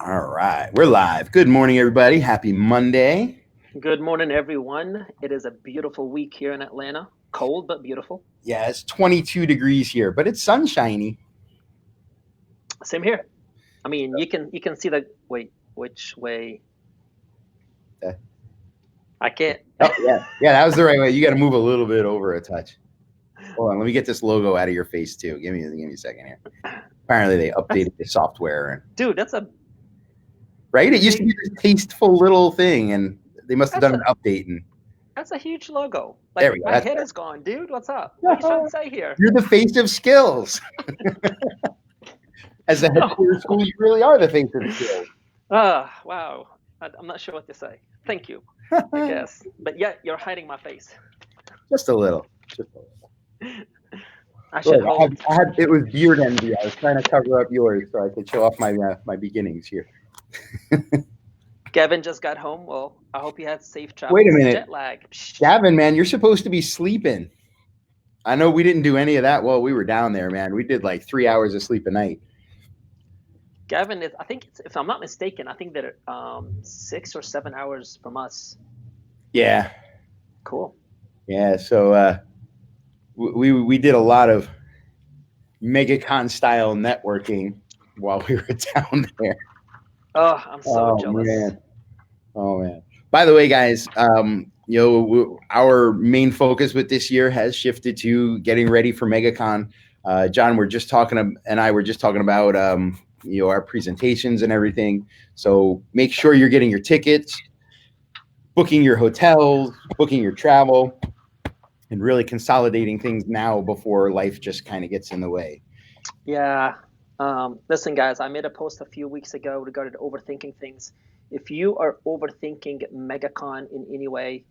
All right, we're live. Good morning, everybody. Happy Monday. Good morning, everyone. It is a beautiful week here in Atlanta. Cold, but beautiful. Yeah, it's 22 degrees here, but it's sunshiny. Same here. I mean, you can see the wait, which way? Uh, I can't. oh, yeah, that was the right way. You got to move a little bit over a touch. Hold on, let me get this logo out of your face too. Give me a second here. Apparently, they updated the software, and Dude, that's a right. It used to big. be this tasteful little thing, and they must have That's done a an update. And that's a huge logo. there Like we go. my That's head better. is gone, dude. What's up? What are you trying to say here? You're the face of Skillz. As the headquarters school, you really are the face of Skillz. Wow. I'm not sure what to say. Thank you, I guess. But yeah, you're hiding my face. Just a little. Just a little. I should Look, hold. it was beard envy. I was trying to cover up yours so I could show off my beginnings here. Gavin just got home. Well, I hope he had safe Wait a travels. minute, Jet lag. Psh. Gavin, man, you're supposed to be sleeping. I know we didn't do any of that while we were down there, man. We did like 3 hours of sleep a night. Gavin is, I think, if I'm not mistaken, I think they're 6 or 7 hours from us. Yeah, Cool. yeah. So we did a lot of MegaCon style networking while we were down there. Oh, I'm so Oh jealous. man. Oh man. By the way, guys, our main focus with this year has shifted to getting ready for MegaCon. John, and I were just talking about our presentations and everything. So make sure you're getting your tickets, booking your hotels, booking your travel, and really consolidating things now before life just kind of gets in the way. Yeah. Listen, guys, I made a post a few weeks ago regarding overthinking things. If you are overthinking MegaCon in any way,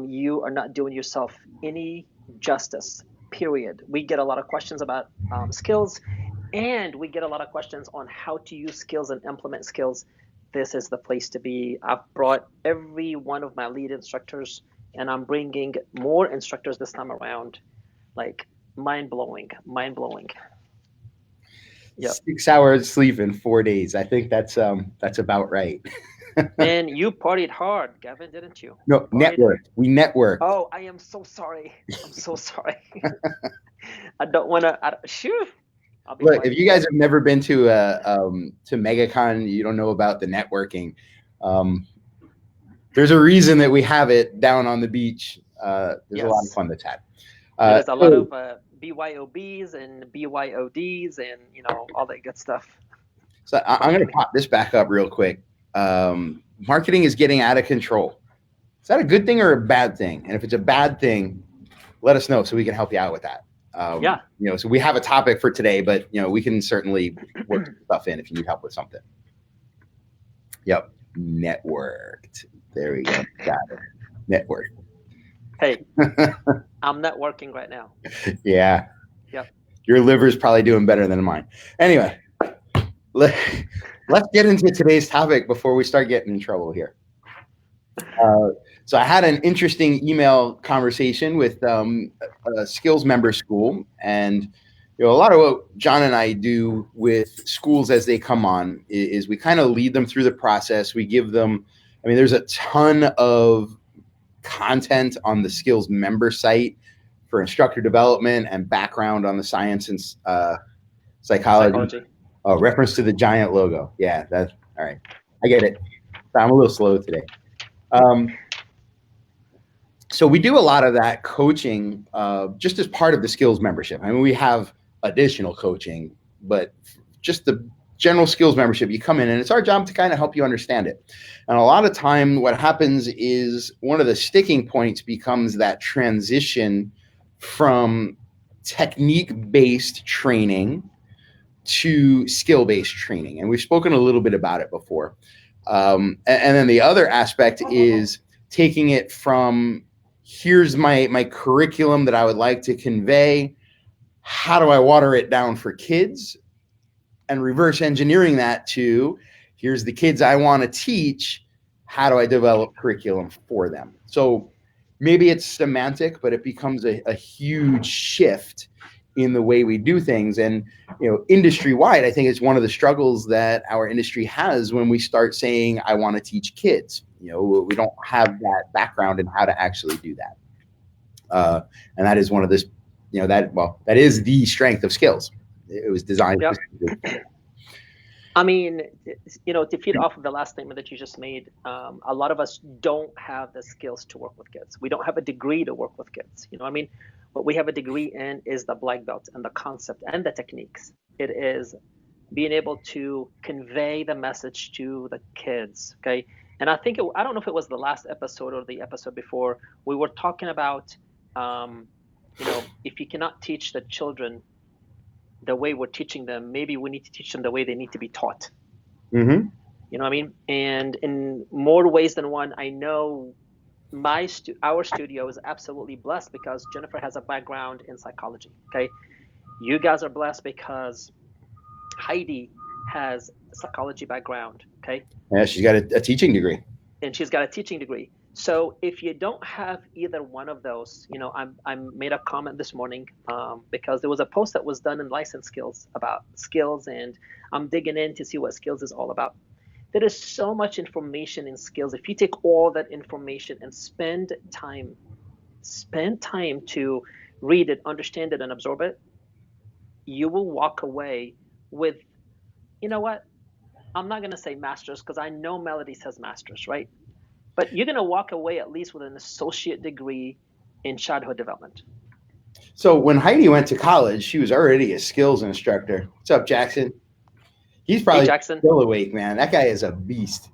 you are not doing yourself any justice, period. We get a lot of questions about Skillz, and we get a lot of questions on how to use Skillz and implement Skillz. This is the place to be. I've brought every one of my lead instructors, and I'm bringing more instructors this time around. Like, mind blowing, mind blowing. Yep. 6 hours sleep in 4 days. I think that's about right. And you partied hard, Gavin, didn't you? No, Partied. networked. We networked. Oh, I am so sorry. I'm so sorry. I don't want to. Shoo. I'll be Look, if quiet. you guys have never been to MegaCon, you don't know about the networking. Um, there's a reason that we have it down on the beach. There's a lot of Yes. fun that's had. There is a lot So, of BYOBs and BYODs and all that good stuff. I'm going to pop this back up real quick. Marketing is getting out of control. Is that a good thing or a bad thing? And if it's a bad thing, let us know so we can help you out with that. Yeah. So we have a topic for today, but we can certainly work stuff in if you need help with something. Yep, networked. There we go. Got it. Network. Hey, I'm networking right now. Yeah. Yep. Your liver's probably doing better than mine. Anyway, let's get into today's topic before we start getting in trouble here. So I had an interesting email conversation with a Skillz member school, and a lot of what John and I do with schools as they come on is we kind of lead them through the process. We give them, there's a ton of content on the Skillz member site for instructor development and background on the science and psychology. Oh, reference to the giant logo. Yeah, that's all right. I get it. I'm a little slow today. So we do a lot of that coaching just as part of the Skillz membership. We have additional coaching, but just the general Skillz membership, you come in and it's our job to kind of help you understand it. And a lot of time what happens is one of the sticking points becomes that transition from technique-based training to skill-based training. And we've spoken a little bit about it before. And then the other aspect is taking it from here's my curriculum that I would like to convey. How do I water it down for kids? And reverse engineering that to here's the kids I want to teach. How do I develop curriculum for them? So maybe it's semantic, but it becomes a huge shift in the way we do things. And, industry wide, I think it's one of the struggles that our industry has when we start saying, I want to teach kids. We don't have that background in how to actually do that. And that is one of this, that is the strength of Skillz. It was designed. Yep. I mean, to feed off of the last statement that you just made, a lot of us don't have the skills to work with kids. We don't have a degree to work with kids. What we have a degree in is the black belt and the concept and the techniques. It is being able to convey the message to the kids. Okay. And I don't know if it was the last episode or the episode before, we were talking about, if you cannot teach the children the way we're teaching them, maybe we need to teach them the way they need to be taught. Mm-hmm. You know what I mean? And in more ways than one, I know our studio is absolutely blessed because Jennifer has a background in psychology. Okay. You guys are blessed because Heidi has a psychology background. Okay. Yeah, she's got a teaching degree. And she's got a teaching degree. So if you don't have either one of those, I made a comment this morning because there was a post that was done in License Skillz about Skillz, and I'm digging in to see what Skillz is all about. There is so much information in Skillz. If you take all that information and spend time to read it, understand it, and absorb it, you will walk away with, you know what? I'm not going to say masters because I know Melody says masters, right? But you're going to walk away at least with an associate degree in childhood development. So when Heidi went to college, she was already a Skillz instructor. What's up, Jackson? He's probably still awake, man. That guy is a beast.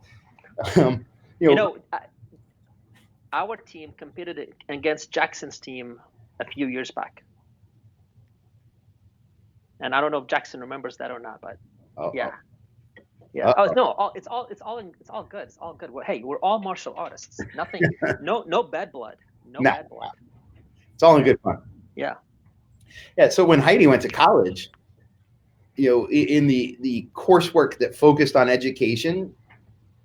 Our team competed against Jackson's team a few years back. And I don't know if Jackson remembers that or not, but yeah. Yeah. Oh no! It's all good. It's all good. We're all martial artists. Nothing. No bad blood. No bad blood. It's all in good fun. Yeah. Yeah. So when Heidi went to college, in the coursework that focused on education,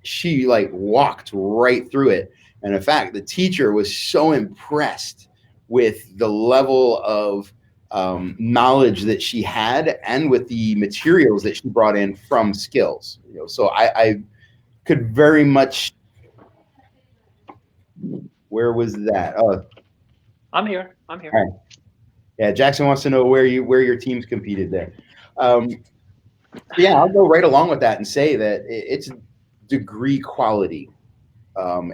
she walked right through it. And in fact, the teacher was so impressed with the level of knowledge that she had and with the materials that she brought in from Skillz. So I could very much. Where was that? Oh, I'm here. Right. Yeah, Jackson wants to know where your teams competed there. Yeah, I'll go right along with that and say that it's degree quality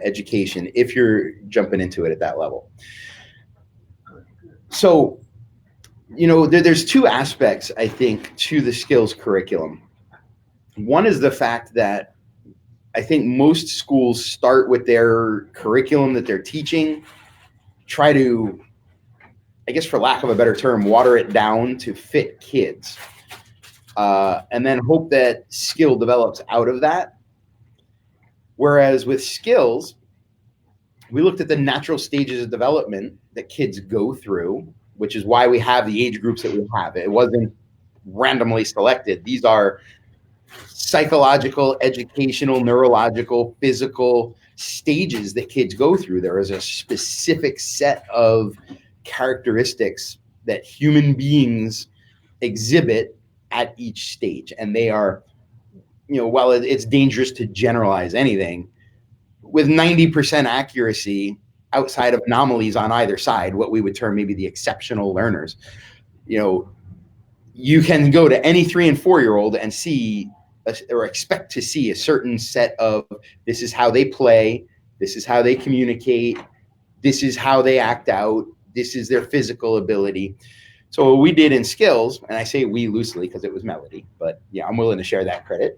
education if you're jumping into it at that level. So, there's two aspects, I think, to the Skillz curriculum. One is the fact that I think most schools start with their curriculum that they're teaching, try to, I guess for lack of a better term, water it down to fit kids, and then hope that skill develops out of that. Whereas with Skillz, we looked at the natural stages of development that kids go through, which is why we have the age groups that we have. It wasn't randomly selected. These are psychological, educational, neurological, physical stages that kids go through. There is a specific set of characteristics that human beings exhibit at each stage. And they are, while it's dangerous to generalize anything, with 90% accuracy, outside of anomalies on either side, what we would term maybe the exceptional learners, you can go to any 3 and 4-year-old and see or expect to see a certain set of, this is how they play, this is how they communicate, this is how they act out, this is their physical ability. So what we did in Skillz, and I say we loosely because it was Melody, but yeah, I'm willing to share that credit.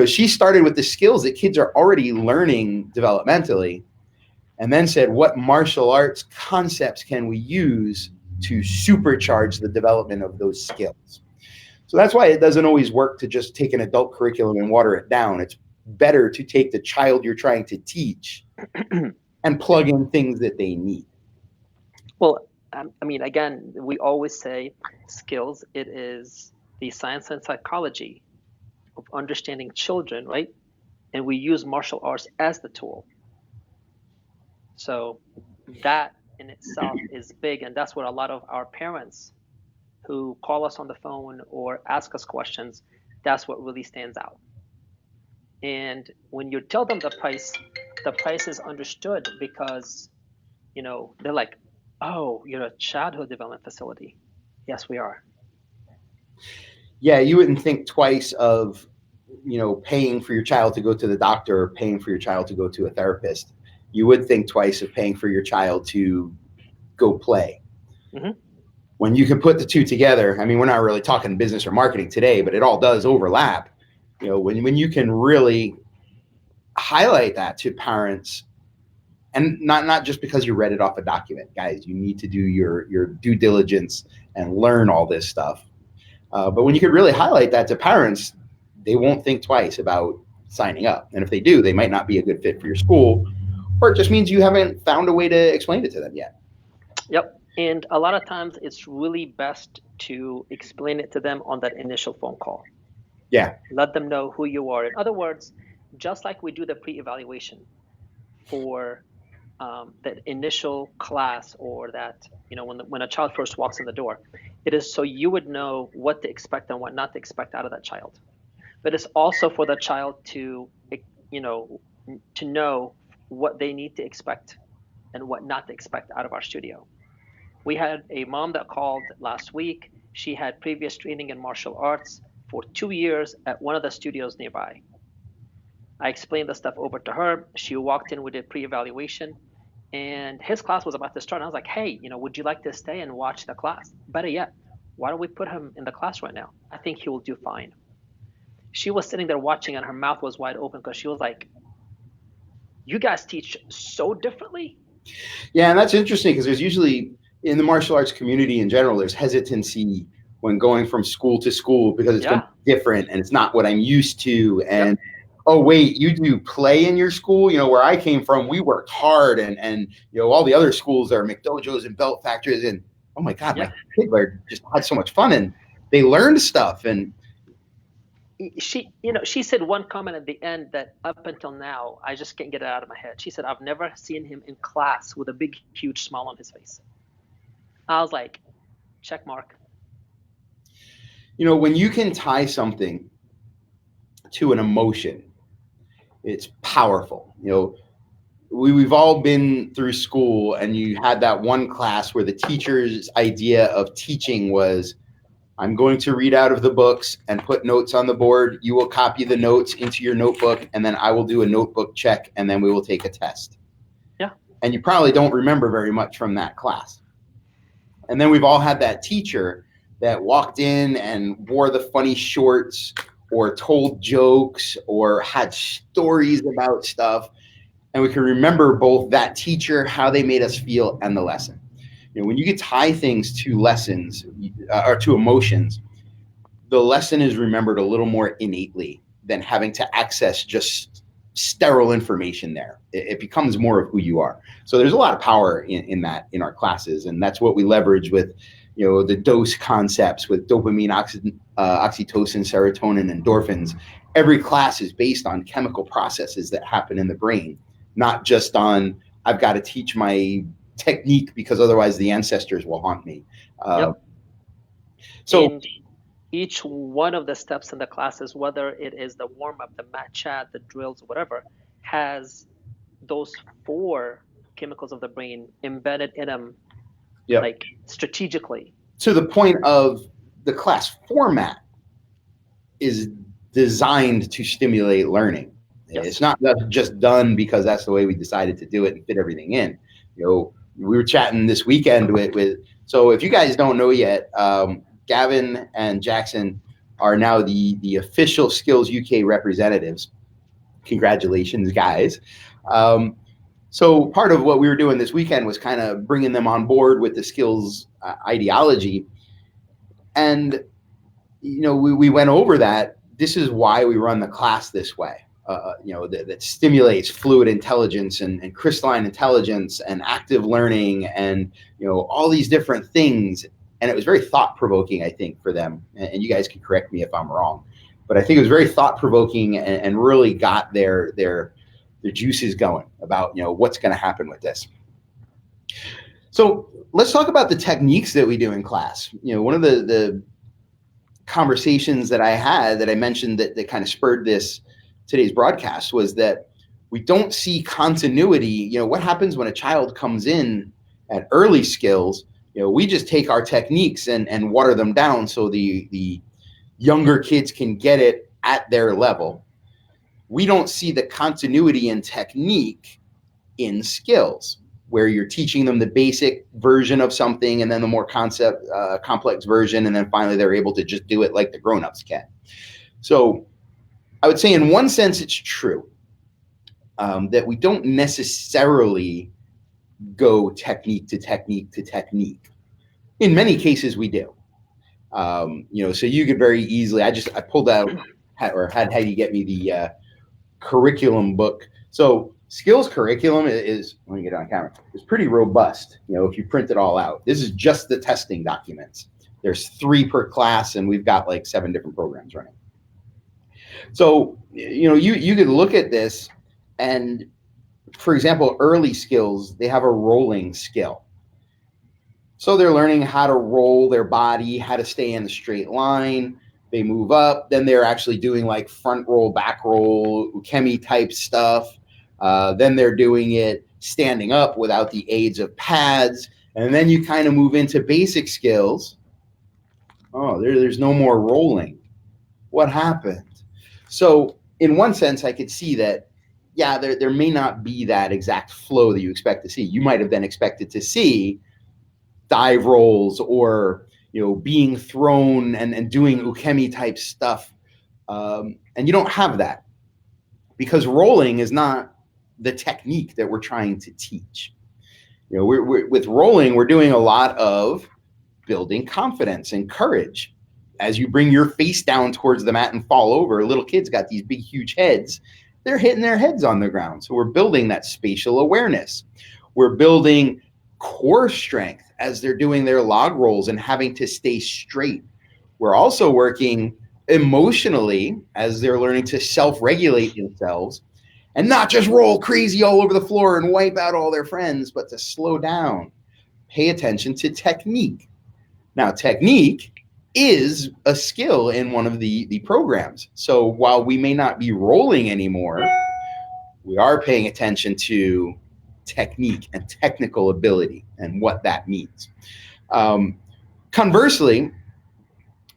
She started with the skills that kids are already learning developmentally, and then said, what martial arts concepts can we use to supercharge the development of those skills? So that's why it doesn't always work to just take an adult curriculum and water it down. It's better to take the child you're trying to teach and plug in things that they need. Well, I mean, again, we always say Skillz, it is the science and psychology of understanding children, right? And we use martial arts as the tool. So that in itself is big, and that's what a lot of our parents who call us on the phone or ask us questions, that's what really stands out. And when you tell them the price is understood because, they're like, oh, you're a childhood development facility. Yes, we are. Yeah, you wouldn't think twice of, paying for your child to go to the doctor or paying for your child to go to a therapist. You would think twice of paying for your child to go play. Mm-hmm. When you can put the two together, I mean, we're not really talking business or marketing today, but it all does overlap. When you can really highlight that to parents, and not just because you read it off a document, guys, you need to do your due diligence and learn all this stuff. But when you could really highlight that to parents, they won't think twice about signing up. And if they do, they might not be a good fit for your school, or it just means you haven't found a way to explain it to them yet. Yep. And a lot of times it's really best to explain it to them on that initial phone call. Yeah. Let them know who you are. In other words, just like we do the pre-evaluation for that initial class, or that, when a child first walks in the door, it is so you would know what to expect and what not to expect out of that child. But it's also for the child to know what they need to expect and what not to expect out of our studio. We had a mom that called last week. She had previous training in martial arts for 2 years at one of the studios nearby. I explained the stuff over to her. She walked in with a pre-evaluation, and his class was about to start. And I was like, hey, would you like to stay and watch the class? Better yet, why don't we put him in the class right now? I think he will do fine. She was sitting there watching, and her mouth was wide open because she was like, you guys teach so differently? Yeah, and that's interesting because there's usually, in the martial arts community in general, there's hesitancy when going from school to school because it's going to be different and it's not what I'm used to. And oh, wait, you do play in your school? Where I came from, we worked hard, and all the other schools are McDojos and belt factories, and oh my God, my kids just had so much fun and they learned stuff. And she said one comment at the end that up until now, I just can't get it out of my head. She said, I've never seen him in class with a big, huge smile on his face. I was like, check mark. When you can tie something to an emotion, it's powerful. We've all been through school, and you had that one class where the teacher's idea of teaching was, I'm going to read out of the books and put notes on the board. You will copy the notes into your notebook, and then I will do a notebook check, and then we will take a test. Yeah. And you probably don't remember very much from that class. And then we've all had that teacher that walked in and wore the funny shorts or told jokes or had stories about stuff. And we can remember both that teacher, how they made us feel, and the lesson. When you can tie things to lessons or to emotions, the lesson is remembered a little more innately than having to access just sterile information there. It becomes more of who you are. So there's a lot of power in that in our classes. And that's what we leverage with, the dose concepts with dopamine, oxytocin, serotonin, endorphins. Every class is based on chemical processes that happen in the brain, not just on, I've got to teach my technique because otherwise the ancestors will haunt me. So and each one of the steps in the classes, whether it is the warm-up, the mat chat, the drills, whatever, has those 4 chemicals of the brain embedded in them, like strategically. To the point of the class format is designed to stimulate learning. Yes. It's not just done because that's the way we decided to do it and fit everything in. We were chatting this weekend with so if you guys don't know yet, Gavin and Jackson are now the official Skillz UK representatives. Congratulations, guys. So part of what we were doing this weekend was kind of bringing them on board with the Skillz ideology. And, we went over that. This is why we run the class this way. That stimulates fluid intelligence and crystalline intelligence and active learning and, all these different things. And it was very thought-provoking, I think, for them. And you guys can correct me if I'm wrong. But I think it was very thought-provoking and really got their juices going about, what's going to happen with this. So let's talk about the techniques that we do in class. One of the conversations that I had that I mentioned that kind of spurred today's broadcast was that we don't see continuity. What happens when a child comes in at early skills? We just take our techniques and water them down so the younger kids can get it at their level. We don't see the continuity in technique in skills, where you're teaching them the basic version of something and then the more complex version, and then finally they're able to just do it like the grown-ups can. So I would say in one sense it's true that we don't necessarily go technique to technique to technique. In many cases we do. So you could very easily, I pulled out or had Heidi get me the curriculum book. So Skillz curriculum is, let me get it on camera, it's pretty robust, if you print it all out. This is just the testing documents. There's 3 per class, and we've got like 7 different programs running. So, you could look at this, and for example, early skills, they have a rolling skill. So they're learning how to roll their body, how to stay in a straight line. They move up, then they're actually doing like front roll, back roll, ukemi type stuff. Then they're doing it standing up without the aids of pads. And then you kind of move into basic skills. Oh, there's no more rolling. What happened? So in one sense, I could see that, yeah, there may not be that exact flow that you expect to see. You might have been expected to see dive rolls or being thrown and doing ukemi type stuff, and you don't have that because rolling is not the technique that we're trying to teach. We're with rolling, we're doing a lot of building confidence and courage. As you bring your face down towards the mat and fall over, little kids got these big huge heads, they're hitting their heads on the ground. So we're building that spatial awareness. We're building core strength as they're doing their log rolls and having to stay straight. We're also working emotionally as they're learning to self-regulate themselves and not just roll crazy all over the floor and wipe out all their friends, but to slow down, pay attention to technique. Now, technique is a skill in one of the programs. So while we may not be rolling anymore, we are paying attention to technique and technical ability and what that means. Conversely,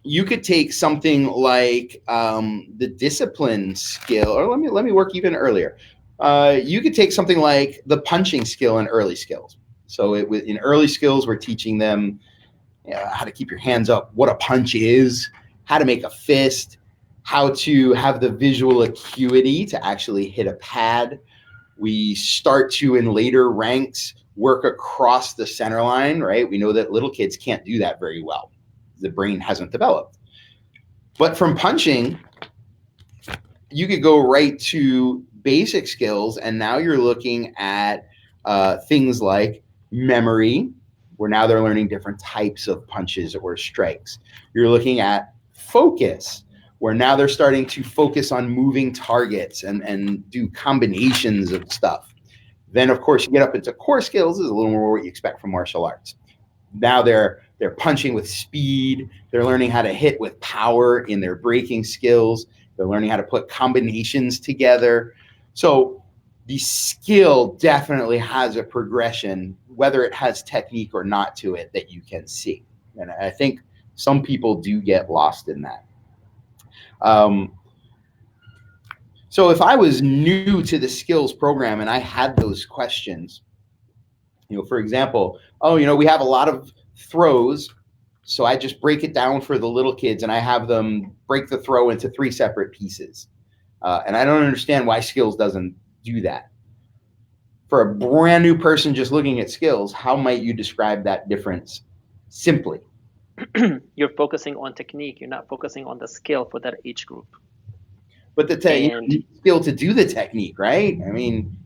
you could take something like the discipline skill, or let me work even earlier. You could take something like the punching skill in early skills. So in early skills, we're teaching them how to keep your hands up, what a punch is, how to make a fist, how to have the visual acuity to actually hit a pad. We start to, in later ranks, work across the center line, right? We know that little kids can't do that very well. The brain hasn't developed. But from punching, you could go right to basic skills, and now you're looking at things like memory, where now they're learning different types of punches or strikes. You're looking at focus, where now they're starting to focus on moving targets and do combinations of stuff. Then, of course, you get up into core skills, is a little more what you expect from martial arts. Now they're punching with speed. They're learning how to hit with power in their breaking skills. They're learning how to put combinations together. So the skill definitely has a progression, whether it has technique or not to it, that you can see. And I think some people do get lost in that. So if I was new to the Skillz program and I had those questions, for example, we have a lot of throws, so I just break it down for the little kids and I have them break the throw into 3 separate pieces. And I don't understand why Skillz doesn't do that. For a brand new person just looking at Skillz, how might you describe that difference simply? You're focusing on technique. You're not focusing on the skill for that age group. But the skill to do the technique, right? I mean,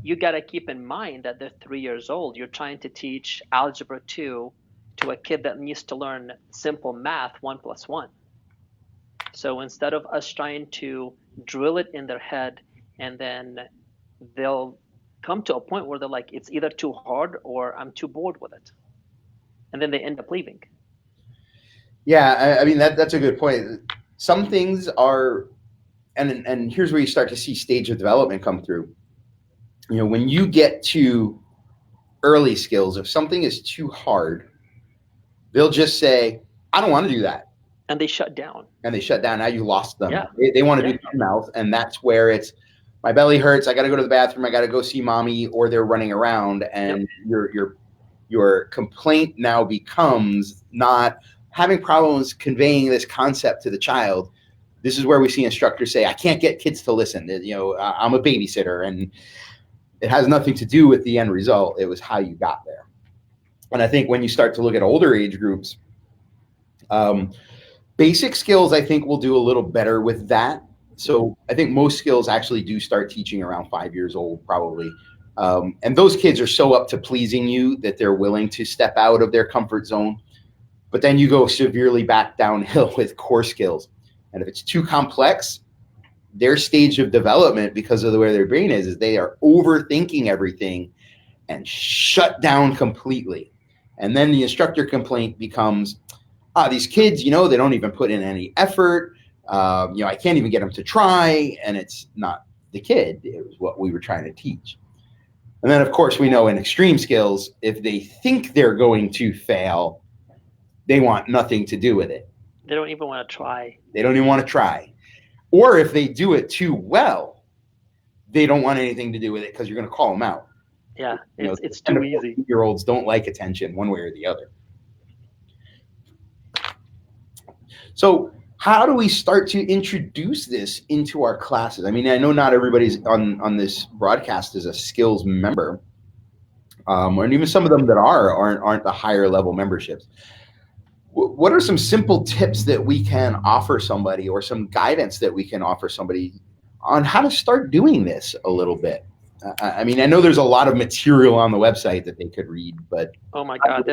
you got to keep in mind that they're 3 years old. You're trying to teach algebra 2 to a kid that needs to learn simple math, 1 + 1. So instead of us trying to drill it in their head and then they'll come to a point where they're like, it's either too hard or I'm too bored with it. And then they end up leaving. Yeah, I mean, that's a good point. Some things are, and here's where you start to see stage of development come through. You know, when you get to early skills, if something is too hard, they'll just say, I don't want to do that. And they shut down. And they shut down. Now you lost them. Yeah. They want to do their mouth, and that's where it's, my belly hurts, I got to go to the bathroom, I got to go see mommy, or they're running around, and your complaint now becomes not having problems conveying this concept to the child. This is where we see instructors say, I can't get kids to listen. You know, I'm a babysitter, and it has nothing to do with the end result. It was how you got there. And I think when you start to look at older age groups, basic skills, I think, will do a little better with that. So I think most skills actually do start teaching around 5 years old, probably. And those kids are so up to pleasing you that they're willing to step out of their comfort zone. But then you go severely back downhill with core skills. And if it's too complex, their stage of development, because of the way their brain is they are overthinking everything and shut down completely. And then the instructor complaint becomes, these kids, you know, they don't even put in any effort. You know, I can't even get them to try. And it's not the kid. It was what we were trying to teach. And then, of course, we know in extreme skills, if they think they're going to fail, they want nothing to do with it. They don't even want to try. They don't even want to try. Or if they do it too well, they don't want anything to do with it because you're going to call them out. Yeah, it's too easy. 8-year-olds don't like attention one way or the other. So how do we start to introduce this into our classes? I mean, I know not everybody's on this broadcast is a Skillz member, and even some of them that aren't the higher level memberships. What are some simple tips that we can offer somebody, or some guidance that we can offer somebody on how to start doing this a little bit? I mean, I know there's a lot of material on the website that they could read, but oh my God,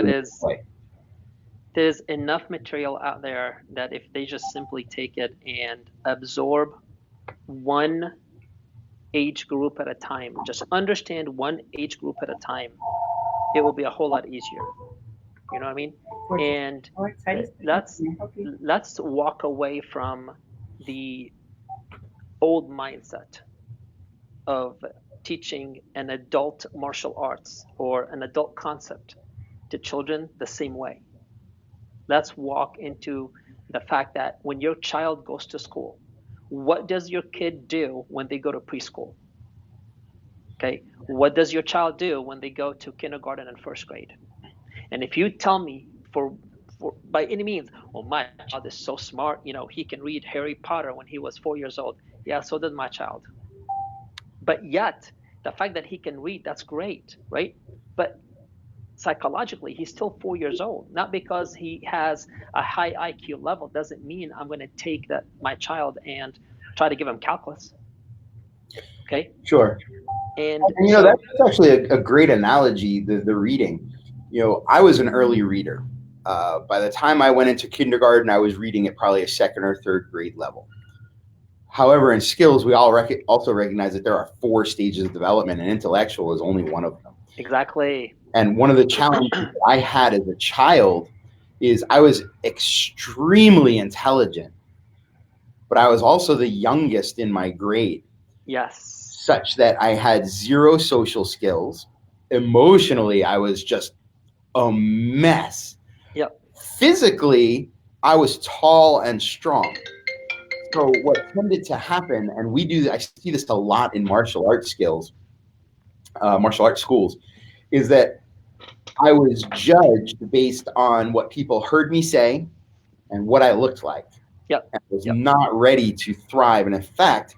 there's enough material out there that if they just simply take it and absorb one age group at a time, just understand one age group at a time, it will be a whole lot easier. You know what I mean? And let's walk away from the old mindset of teaching an adult martial arts or an adult concept to children the same way. Let's walk into the fact that when your child goes to school, what does your kid do when they go to preschool? Okay, what does your child do when they go to kindergarten and first grade? And if you tell me for by any means, well, my child is so smart, you know, he can read Harry Potter when he was 4 years old. Yeah, so did my child. But yet, the fact that he can read, that's great, right? But psychologically, he's still 4 years old. Not because he has a high IQ level doesn't mean I'm going to take my child and try to give him calculus. Okay? Sure. And you know, that's actually a great analogy, the reading. You know, I was an early reader. By the time I went into kindergarten, I was reading at probably a second or third grade level. However, in Skillz, we also recognize that there are 4 stages of development, and intellectual is only one of them. Exactly. And one of the challenges I had as a child is I was extremely intelligent, but I was also the youngest in my grade. Yes. Such that I had 0 social skills. Emotionally, I was just a mess. Yep. Physically, I was tall and strong. So what tended to happen, and I see this a lot in martial arts schools, is that I was judged based on what people heard me say and what I looked like. Yep. I was not ready to thrive. And in fact,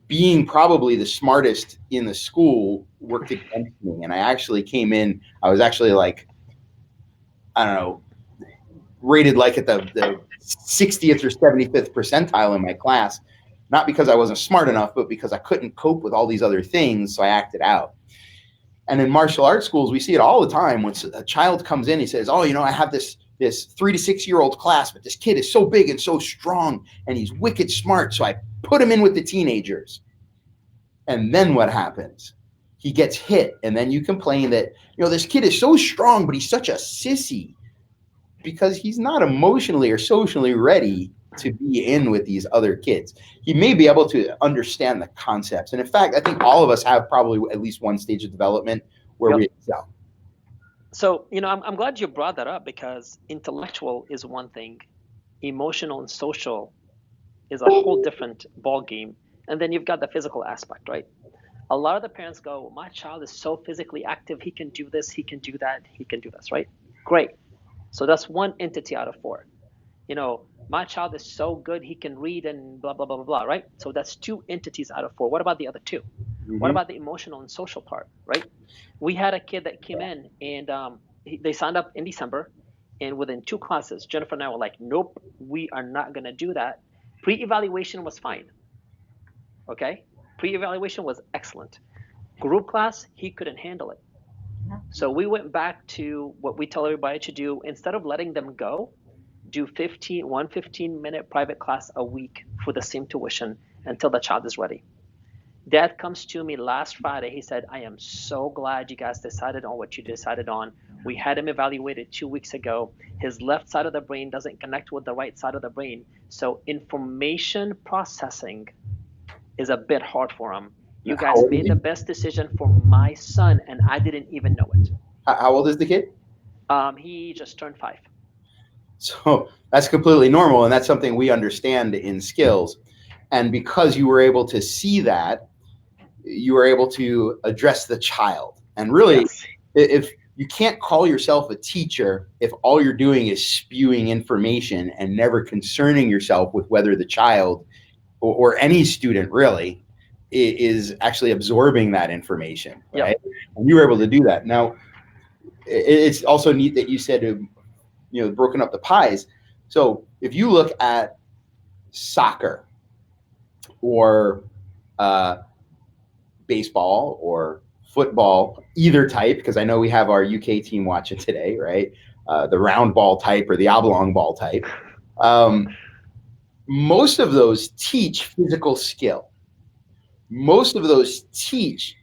being probably the smartest in the school worked against me. And I actually came in, I was actually like, I don't know, rated like at the 60th or 75th percentile in my class, not because I wasn't smart enough, but because I couldn't cope with all these other things. So I acted out. And in martial arts schools, we see it all the time. When a child comes in, he says, oh, you know, I have this 3 to 6 year old class, but this kid is so big and so strong and he's wicked smart. So I put him in with the teenagers. And then what happens? he gets hit, and then you complain that, this kid is so strong, but he's such a sissy because he's not emotionally or socially ready to be in with these other kids. He may be able to understand the concepts. And in fact, I think all of us have probably at least one stage of development where we excel. So, I'm glad you brought that up, because intellectual is one thing, emotional and social is a whole different ball game. And then you've got the physical aspect, right? A lot of the parents go, my child is so physically active, he can do this, he can do that, he can do this, right? Great. So that's one entity out of four. My child is so good, he can read and blah, blah, blah, blah, blah, right? So that's two entities out of four. What about the other two? Mm-hmm. What about the emotional and social part, right? We had a kid that came in, and they signed up in December, and within 2 classes, Jennifer and I were like, nope, we are not going to do that. Pre-evaluation was fine. Okay? Pre-evaluation was excellent. Group class, he couldn't handle it. So we went back to what we tell everybody to do. Instead of letting them go, do 15-minute private class a week for the same tuition until the child is ready. Dad comes to me last Friday. He said, I am so glad you guys decided on what you decided on. We had him evaluated 2 weeks ago. His left side of the brain doesn't connect with the right side of the brain. So information processing is a bit hard for him. You guys made the best decision for my son, and I didn't even know it. How old is the kid? He just turned 5. So that's completely normal, and that's something we understand in Skillz. And because you were able to see that, you were able to address the child. And really, yes. If you can't call yourself a teacher if all you're doing is spewing information and never concerning yourself with whether the child or any student really is actually absorbing that information, right? Yep. And you were able to do that. Now, it's also neat that you said, broken up the pies. So if you look at soccer or baseball or football, either type, because I know we have our UK team watching today, right? The round ball type or the oblong ball type. Most of those teach physical skill. Most of those teach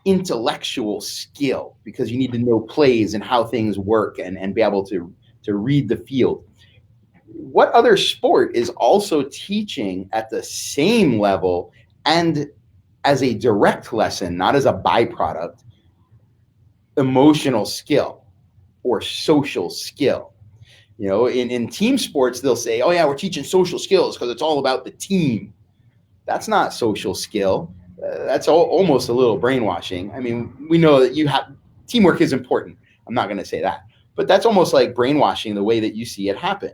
intellectual skill, because you need to know plays and how things work and be able to read the field. What other sport is also teaching at the same level and as a direct lesson, not as a byproduct, emotional skill or social skill? In team sports, they'll say, oh yeah, we're teaching social skills because it's all about the team. That's not social skill. That's almost a little brainwashing. I mean, we know that teamwork is important. I'm not going to say that, but that's almost like brainwashing the way that you see it happen.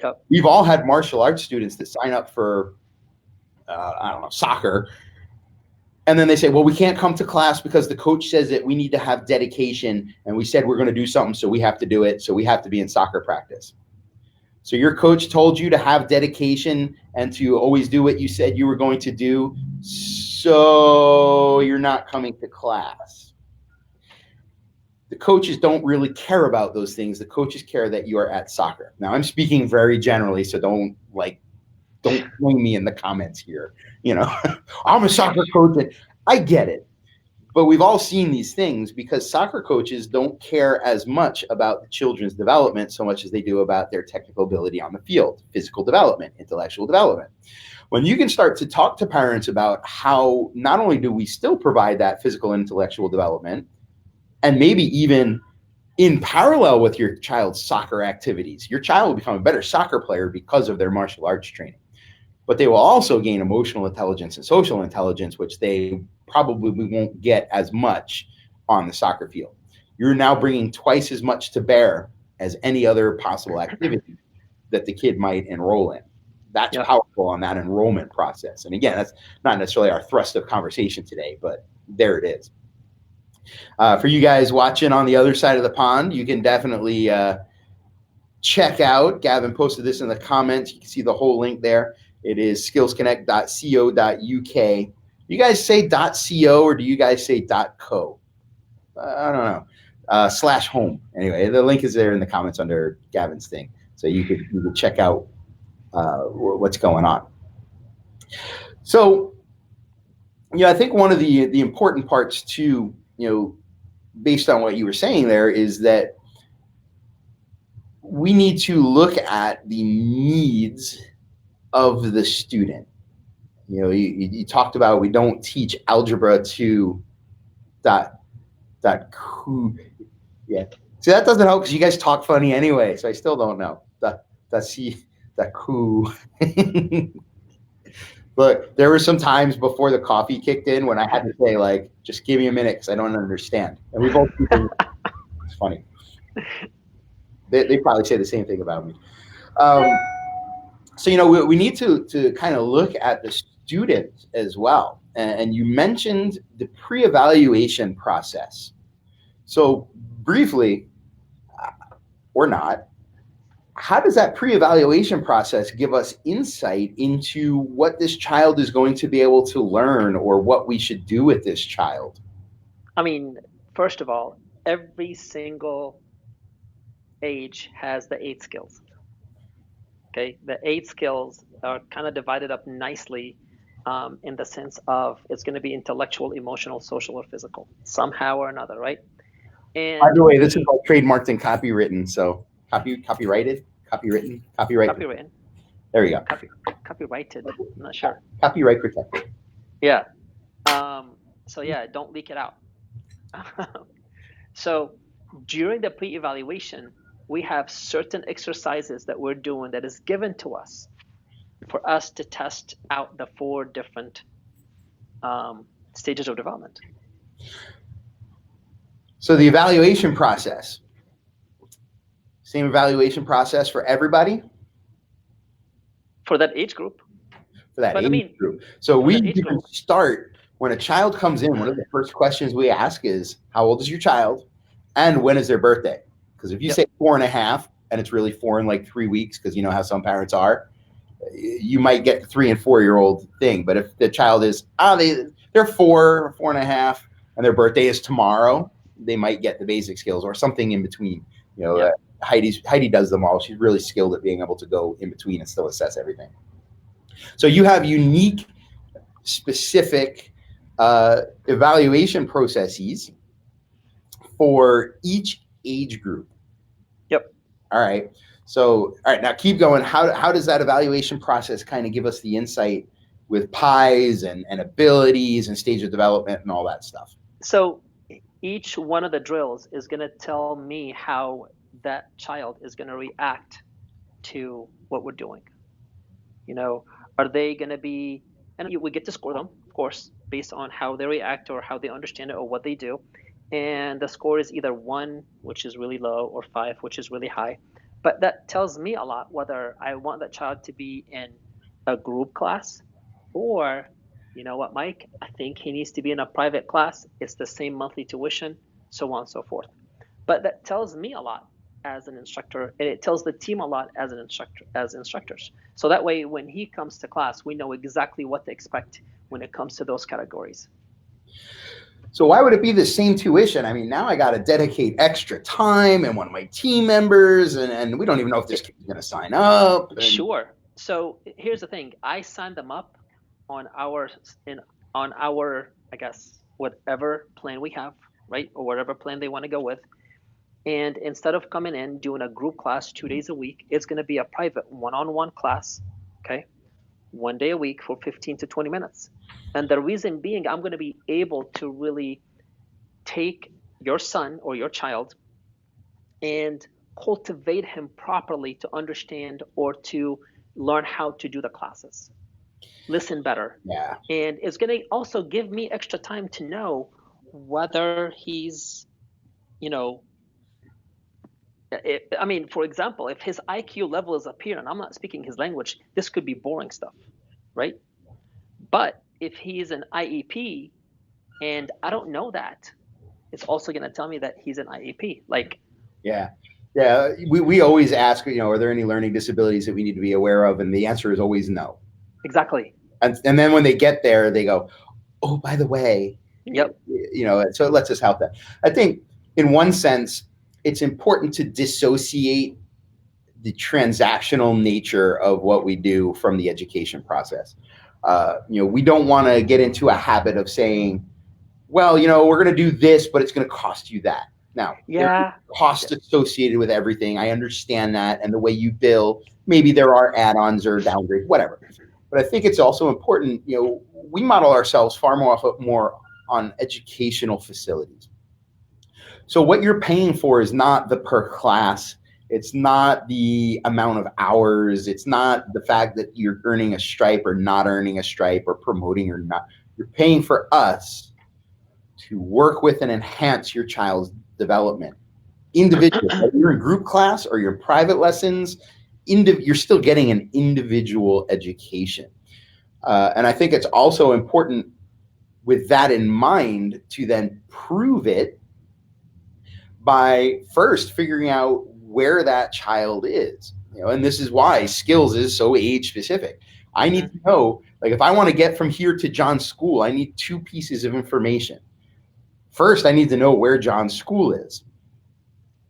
Yep. We've all had martial arts students that sign up for, soccer. And then they say, well, we can't come to class because the coach says that we need to have dedication. And we said we're going to do something, so we have to do it. So we have to be in soccer practice. So your coach told you to have dedication and to always do what you said you were going to do. So you're not coming to class. The coaches don't really care about those things. The coaches care that you are at soccer. Now, I'm speaking very generally, so don't blame me in the comments here. I'm a soccer coach, and I get it. But we've all seen these things because soccer coaches don't care as much about the children's development so much as they do about their technical ability on the field, physical development, intellectual development. When you can start to talk to parents about how not only do we still provide that physical and intellectual development, and maybe even in parallel with your child's soccer activities, your child will become a better soccer player because of their martial arts training. But they will also gain emotional intelligence and social intelligence, which they probably won't get as much on the soccer field. You're now bringing twice as much to bear as any other possible activity that the kid might enroll in. That's powerful on that enrollment process. And again, that's not necessarily our thrust of conversation today, but there it is. For you guys watching on the other side of the pond, you can definitely check out. Gavin posted this in the comments. You can see the whole link there. It is skillzconnect.co.uk. You guys say .co or do you guys say .co? I don't know. /home. Anyway, the link is there in the comments under Gavin's thing. So you could check out what's going on. So, I think one of the important parts too based on what you were saying there, is that we need to look at the needs of the student. You talked about we don't teach algebra to dot coup. Yeah. See, that doesn't help because you guys talk funny anyway, so I still don't know. That coup. But there were some times before the coffee kicked in when I had to say, like, just give me a minute because I don't understand. And we both it's funny. They probably say the same thing about me. So, we need to kind of look at the student as well. And you mentioned the pre-evaluation process. So briefly, or not, how does that pre-evaluation process give us insight into what this child is going to be able to learn or what we should do with this child? I mean, first of all, every single age has the 8 skills. Okay, the 8 skills are kind of divided up nicely in the sense of it's going to be intellectual, emotional, social, or physical, somehow or another, right? And by the way, this is all trademarked and copywritten, so copyrighted, copywritten. There you go. Copyrighted. I'm not sure. Copyright protected. Yeah. So yeah, don't leak it out. So during the pre-evaluation, we have certain exercises that we're doing that is given to us for us to test out the 4 different stages of development. So the evaluation process, same evaluation process for everybody? For that age group. For that age group. So we even start, when a child comes in, one of the first questions we ask is, how old is your child and when is their birthday? Because if you say 4.5 and it's really 4 in like 3 weeks, because you know how some parents are, you might get the 3 and 4-year-old thing. But if the child is, they're 4, 4.5, and their birthday is tomorrow, they might get the basic skills or something in between. Heidi does them all. She's really skilled at being able to go in between and still assess everything. So you have unique, specific evaluation processes for each age group. Yep. All right. So, all right, now keep going. How does that evaluation process kind of give us the insight with pies and abilities and stage of development and all that stuff? So each one of the drills is going to tell me how that child is going to react to what we're doing. Are they going to be, and we get to score them, of course, based on how they react or how they understand it or what they do. And the score is either 1, which is really low, or 5, which is really high. But that tells me a lot whether I want that child to be in a group class or, you know what, Mike, I think he needs to be in a private class. It's the same monthly tuition, so on and so forth. But that tells me a lot as an instructor, and it tells the team a lot as instructors. So that way, when he comes to class, we know exactly what to expect when it comes to those categories. So why would it be the same tuition? I mean, now I got to dedicate extra time and one of my team members, and we don't even know if this kid's going to sign up. Sure. So here's the thing. I signed them up on our, I guess, whatever plan we have, right? Or whatever plan they want to go with. And instead of coming in, doing a group class 2 days a week, it's going to be a private one-on-one class, okay? 1 day a week for 15 to 20 minutes. And the reason being, I'm going to be able to really take your son or your child and cultivate him properly to understand or to learn how to do the classes, listen better. Yeah. And it's going to also give me extra time to know whether he's, for example, if his IQ level is up here and I'm not speaking his language, this could be boring stuff, right? But if he's an IEP and I don't know that, it's also going to tell me that he's an IEP. Yeah. We always ask, are there any learning disabilities that we need to be aware of? And the answer is always no. Exactly. And then when they get there, they go, oh, by the way, yep. So it lets us help that. I think in one sense, it's important to dissociate the transactional nature of what we do from the education process. We don't want to get into a habit of saying, well, we're going to do this, but it's going to cost you that. Now, there are Yeah. costs associated with everything. I understand that. And the way you bill, maybe there are add-ons or downgrades, whatever. But I think it's also important, we model ourselves far more on educational facilities. So what you're paying for is not the per class. It's not the amount of hours. It's not the fact that you're earning a stripe or not earning a stripe or promoting or not. You're paying for us to work with and enhance your child's development. Individual, whether you're in group class or you're in private lessons, you're still getting an individual education. And I think it's also important with that in mind to then prove it by first figuring out where that child is. And this is why Skillz is so age specific. I need to know, like, if I want to get from here to John's school, I need 2 pieces of information. First, I need to know where John's school is.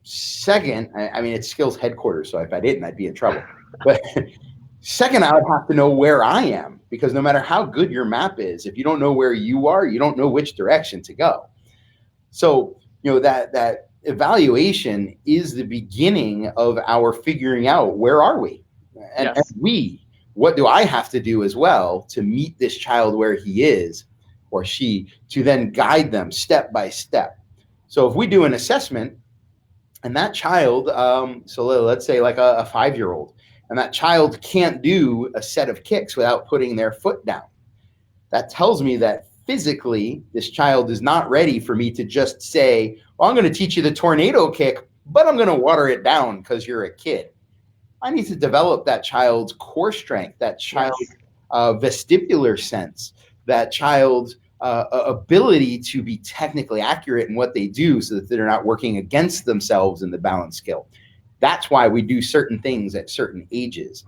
Second, I mean, it's Skillz headquarters, so if I didn't, I'd be in trouble. But second, I would have to know where I am, because no matter how good your map is, if you don't know where you are, you don't know which direction to go. So, that evaluation is the beginning of our figuring out where are we, and what do I have to do as well to meet this child where he is or she, to then guide them step by step. So if we do an assessment and that child, so let's say like a 5-year-old, and that child can't do a set of kicks without putting their foot down, that tells me that physically this child is not ready for me to just say, well, I'm going to teach you the tornado kick, but I'm going to water it down because you're a kid. I need to develop that child's core strength, that child's vestibular sense, that child's ability to be technically accurate in what they do so that they're not working against themselves in the balance skill. That's why we do certain things at certain ages.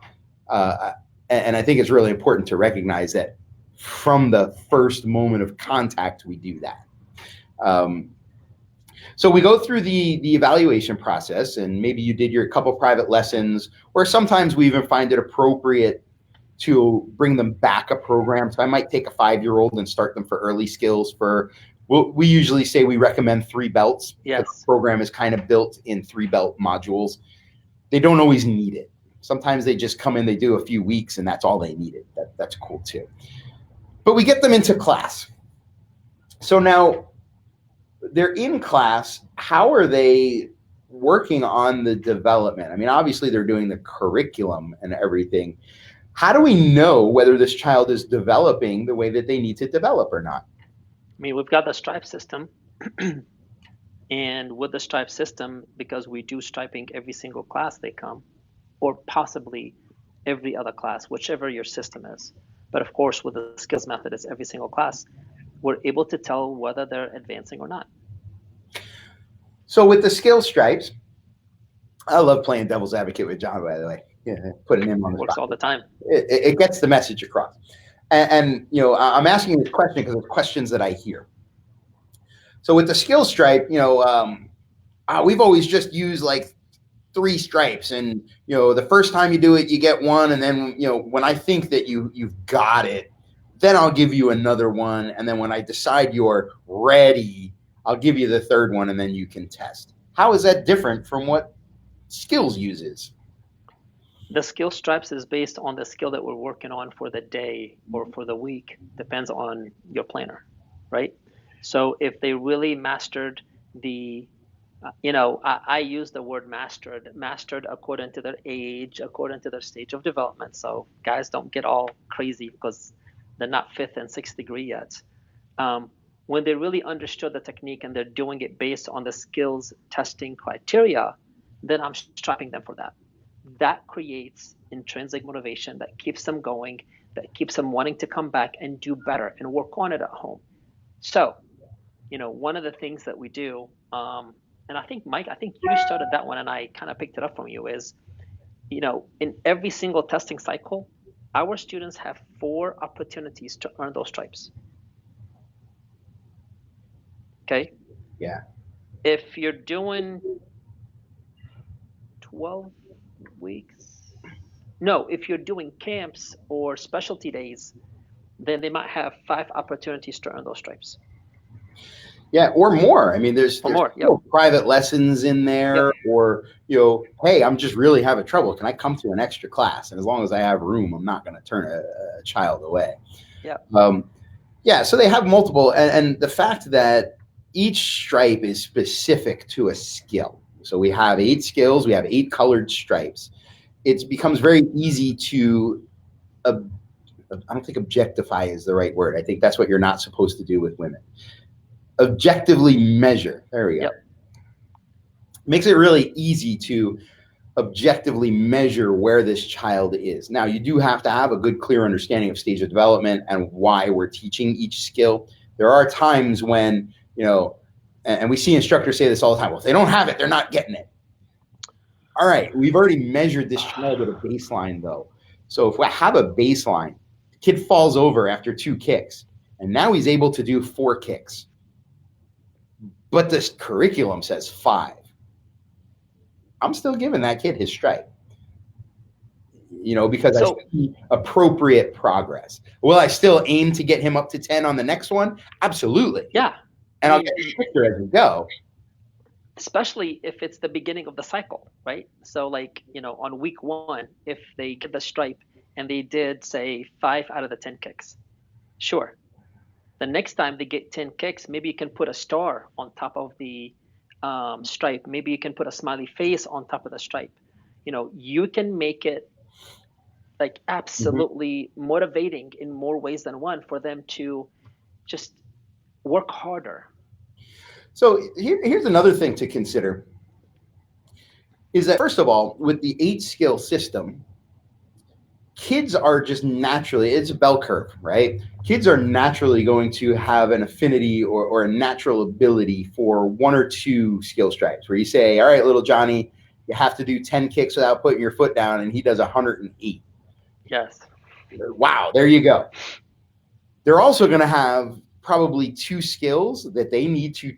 And I think it's really important to recognize that from the first moment of contact, we do that. So we go through the evaluation process, and maybe you did your couple private lessons, or sometimes we even find it appropriate to bring them back a program. So I might take a 5-year-old and start them for early skills we usually say we recommend 3 belts. Yes. The program is kind of built in 3 belt modules. They don't always need it. Sometimes they just come in, they do a few weeks, and that's all they needed. That's cool too. But we get them into class. So now they're in class. How are they working on the development? I mean, obviously they're doing the curriculum and everything. How do we know whether this child is developing the way that they need to develop or not? I mean, we've got the stripe system. And with the stripe system, because we do striping every single class they come, or possibly every other class, whichever your system is. But of course, with the Skillz method, it's every single class. We're able to tell whether they're advancing or not. So with the Skillz stripes, I love playing devil's advocate with John, by the way. Putting him on the works spot. All the time. It gets the message across. And I'm asking this question because it's questions that I hear. So with the Skillz stripe, we've always just used like 3 stripes, and the first time you do it, you get 1, and then when I think that you've got it, then I'll give you another one, and then when I decide you're ready, I'll give you the 3rd one, and then you can test. How is that different from what Skillz uses? The skill stripes is based on the skill that we're working on for the day or for the week. Depends on your planner, right? So if they really mastered the, I use the word mastered according to their age, according to their stage of development. So guys, don't get all crazy because they're not 5th and 6th degree yet. When they really understood the technique and they're doing it based on the Skillz testing criteria, then I'm striping them for that. That creates intrinsic motivation that keeps them going, that keeps them wanting to come back and do better and work on it at home. So, one of the things that we do, and I think, Mike, you started that one and I kind of picked it up from you, is, in every single testing cycle, our students have 4 opportunities to earn those stripes. Okay? Yeah. If you're doing 12 weeks, no, if you're doing camps or specialty days, then they might have 5 opportunities to earn those stripes. Yeah, or more. I mean, there's more. Yep. private lessons in there, Yep. or hey, I'm just really having trouble. Can I come to an extra class? And as long as I have room, I'm not going to turn a child away. Yep. Yeah. So they have multiple, and the fact that each stripe is specific to a skill. So we have 8 skills. We have 8 colored stripes. It becomes very easy to. I don't think objectify is the right word. I think that's what you're not supposed to do with women. Objectively measure. There we go. Yep. Makes it really easy to objectively measure where this child is. Now, you do have to have a good, clear understanding of stage of development and why we're teaching each skill. There are times when, and we see instructors say this all the time, well, if they don't have it, they're not getting it. All right, we've already measured this child at a baseline, though. So if we have a baseline, the kid falls over after 2 kicks, and now he's able to do 4 kicks. But this curriculum says 5. I'm still giving that kid his stripe, because I see appropriate progress. Will I still aim to get him up to 10 on the next one? Absolutely. Yeah. And I'll get quicker as we go. Especially if it's the beginning of the cycle, right? So on week 1, if they get the stripe and they did say 5 out of the 10 kicks, sure. The next time they get 10 kicks, maybe you can put a star on top of the stripe. Maybe you can put a smiley face on top of the stripe. You can make it absolutely motivating in more ways than one for them to just work harder. So here's another thing to consider is that, first of all, with the 8 skill system, kids are just naturally, it's a bell curve, right? Kids are naturally going to have an affinity or a natural ability for 1 or 2 skill stripes where you say, all right, little Johnny, you have to do 10 kicks without putting your foot down, and he does 108. Yes. Wow, there you go. They're also going to have probably 2 skills that they need to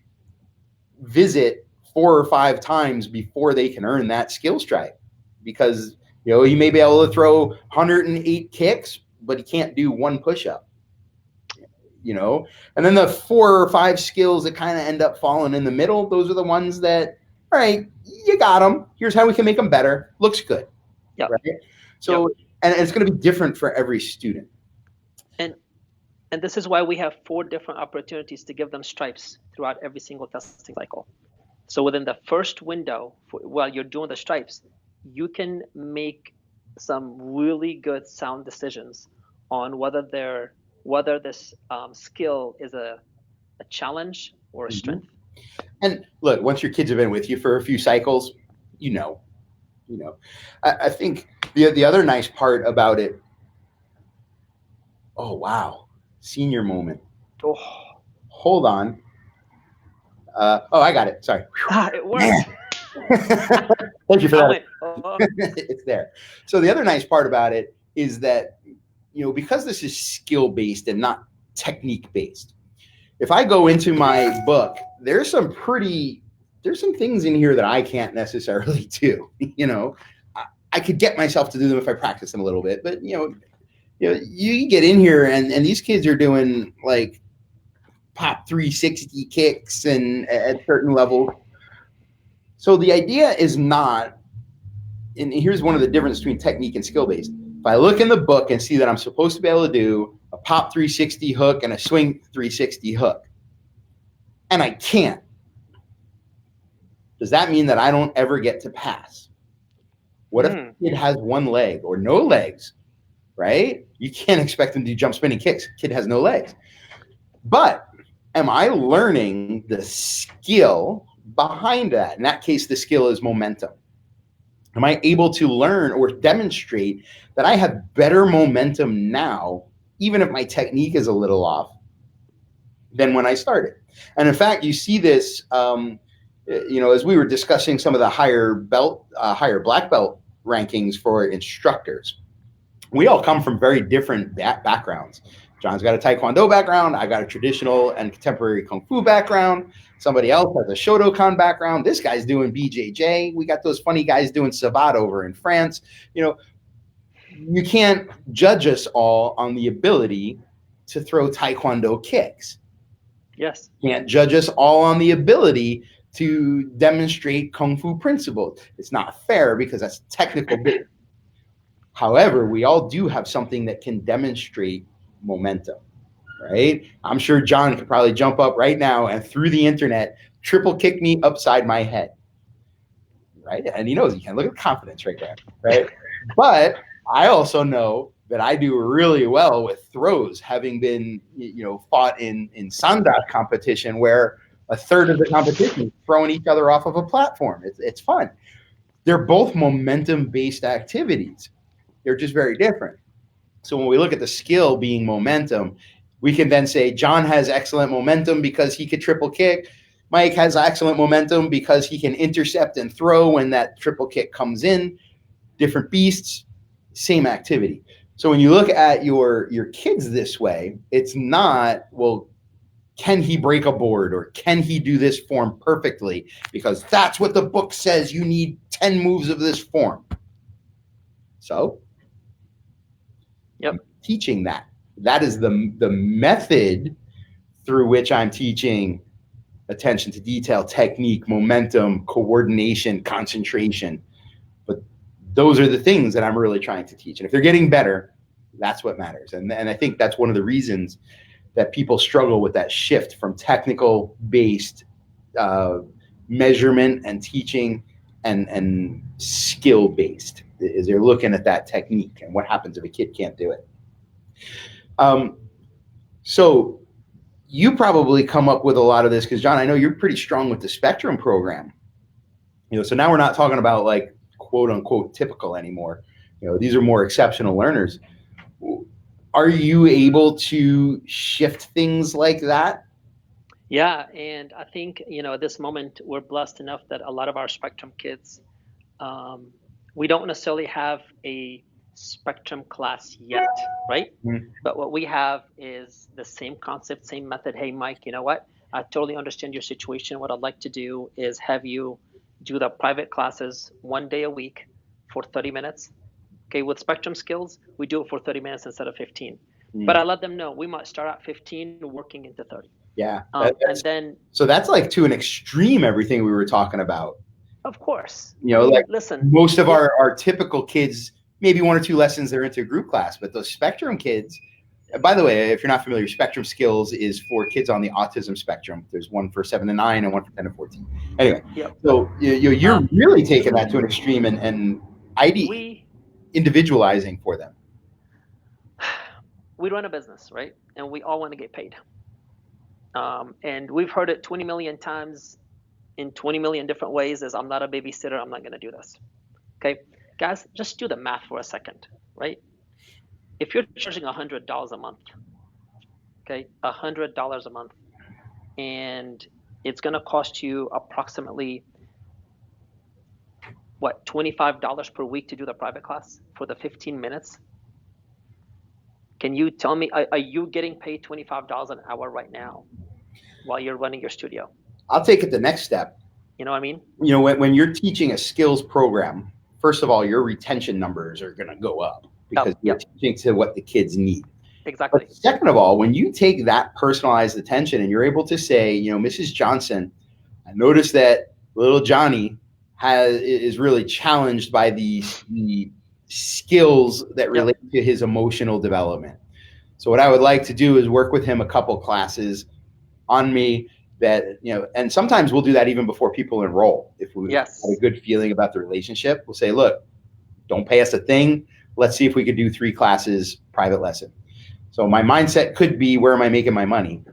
visit 4 or 5 times before they can earn that skill stripe, because he may be able to throw 108 kicks, but he can't do 1 push-up. And then the 4 or 5 skills that kind of end up falling in the middle, those are the ones that, all right, you got them. Here's how we can make them better. Looks good. Yep. Right? So, and it's going to be different for every student. And this is why we have 4 different opportunities to give them stripes throughout every single testing cycle. So within the first window, while you're doing the stripes, you can make some really good sound decisions on whether this skill is a challenge or a strength. And look, once your kids have been with you for a few cycles, I think the other nice part about it. Oh, wow. Senior moment. Oh. Hold on. I got it. Sorry. It worked. Thank you for that. It's there. So the other nice part about it is that, because this is skill-based and not technique-based, if I go into my book, there's some things in here that I can't necessarily do. I could get myself to do them if I practice them a little bit, but you get in here and these kids are doing pop 360 kicks and at certain levels. So the idea is not, and here's one of the differences between technique and skill-based. If I look in the book and see that I'm supposed to be able to do a pop 360 hook and a swing 360 hook, and I can't, does that mean that I don't ever get to pass? What if the kid has 1 leg or no legs, right? You can't expect him to do jump spinning kicks. Kid has no legs. But am I learning the skill behind that? In that case, the skill is momentum. Am I able to learn or demonstrate that I have better momentum now, even if my technique is a little off, than when I started? And in fact, you see this, as we were discussing some of the higher black belt rankings for instructors. We all come from very different backgrounds. John's got a Taekwondo background. I got a traditional and contemporary Kung Fu background. Somebody else has a Shotokan background. This guy's doing BJJ. We got those funny guys doing Savate over in France. You can't judge us all on the ability to throw Taekwondo kicks. Yes. Can't judge us all on the ability to demonstrate Kung Fu principles. It's not fair because that's technical bit. However, we all do have something that can demonstrate momentum, right? I'm sure John could probably jump up right now and through the internet, triple kick me upside my head, right? And he knows he can. Look at the confidence right there, right? But I also know that I do really well with throws, having been, fought in Sandak competition where a third of the competition is throwing each other off of a platform. It's fun. They're both momentum-based activities. They're just very different. So when we look at the skill being momentum, we can then say John has excellent momentum because he could triple kick. Mike has excellent momentum because he can intercept and throw when that triple kick comes in. Different beasts, same activity. So when you look at your kids this way, it's not, well, can he break a board or can he do this form perfectly? Because that's what the book says. You need 10 moves of this form. So Yep. Teaching that. That is the method through which I'm teaching attention to detail, technique, momentum, coordination, concentration. But those are the things that I'm really trying to teach. And if they're getting better, that's what matters. And I think that's one of the reasons that people struggle with that shift from technical-based measurement and teaching and skill-based, is they're looking at that technique and what happens if a kid can't do it. So you probably come up with a lot of this because, John, I know you're pretty strong with the Spectrum program. So now we're not talking about like quote unquote typical anymore. These are more exceptional learners. Are you able to shift things like that? Yeah, and I think, at this moment, we're blessed enough that a lot of our Spectrum kids, we don't necessarily have a Spectrum class yet, right? Mm-hmm. But what we have is the same concept, same method. Hey, Mike, you know what? I totally understand your situation. What I'd like to do is have you do the private classes 1 day a week for 30 minutes. Okay, with Spectrum Skillz, we do it for 30 minutes instead of 15. But I let them know we might start at 15, working into 30. Yeah. And then. So that's like to an extreme, everything we were talking about. Of course. Listen, most of our typical kids, maybe 1 or 2 lessons they're into a group class, but those Spectrum kids, by the way, if you're not familiar, Spectrum Skillz is for kids on the autism spectrum. There's one for 7 to 9 and one for 10 to 14. Anyway, yep. So you're really taking that to an extreme and individualizing for them. We run a business, right? And we all want to get paid. And we've heard it 20 million times in 20 million different ways as I'm not a babysitter, I'm not going to do this. Okay, guys, just do the math for a second, right? If you're charging $100 a month, okay, $100 a month, and it's going to cost you approximately, what, $25 per week to do the private class for the 15 minutes? Can you tell me, are you getting paid $25 an hour right now while you're running your studio? I'll take it the next step. You know what I mean? When you're teaching a skills program, first of all, your retention numbers are going to go up because you're teaching to what the kids need. Exactly. But second of all, when you take that personalized attention and you're able to say, Mrs. Johnson, I noticed that little Johnny is really challenged by the skills that relate to his emotional development. So what I would like to do is work with him a couple classes on me that, and sometimes we'll do that even before people enroll. If we have a good feeling about the relationship, we'll say, look, don't pay us a thing. Let's see if we could do 3 classes private lesson. So my mindset could be, where am I making my money?